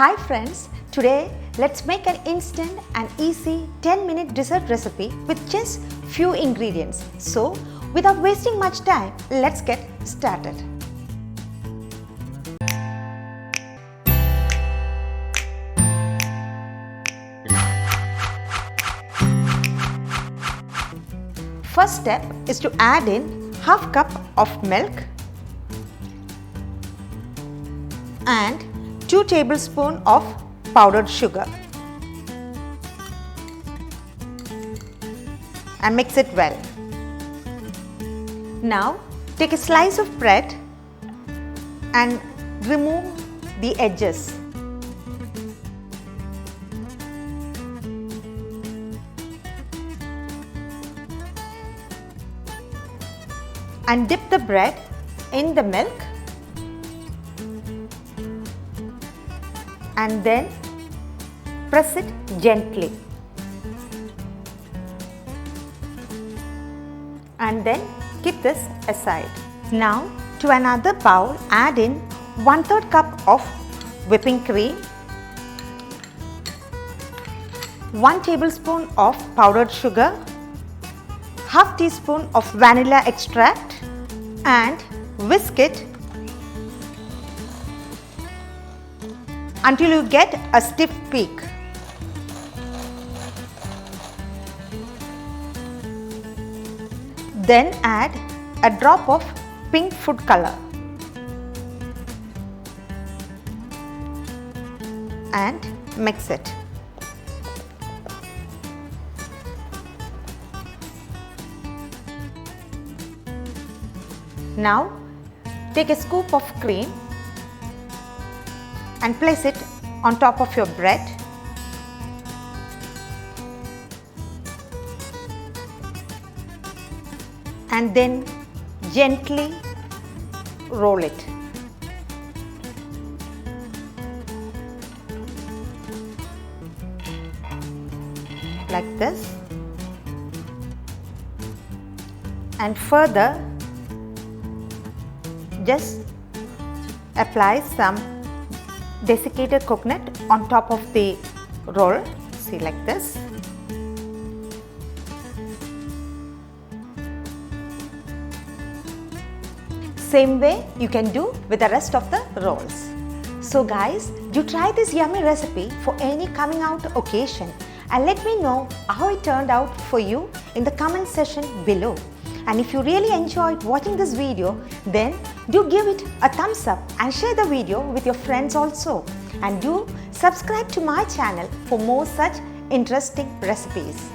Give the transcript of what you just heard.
Hi friends, today let's make an instant and easy 10-minute dessert recipe with just few ingredients. So without wasting much time, let's get started. First step is to add in half cup of milk and 2 tablespoons of powdered sugar and mix it well. Now take a slice of bread and remove the edges. And dip the bread in the milk and then press it gently and then keep this aside. Now to another bowl add in 1/3 cup of whipping cream, 1 tablespoon of powdered sugar, half teaspoon of vanilla extract and whisk it until you get a stiff peak. Then add a drop of pink food color and mix it. Now take a scoop of cream and place it on top of your bread. And then gently roll it. Like this. And further just apply some desiccated coconut on top of the roll. See, like this. Same way you can do with the rest of the rolls. So guys, do try this yummy recipe for any coming out occasion and let me know how it turned out for you in the comment section below. And if you really enjoyed watching this video, then do give it a thumbs up and share the video with your friends also. And do subscribe to my channel for more such interesting recipes.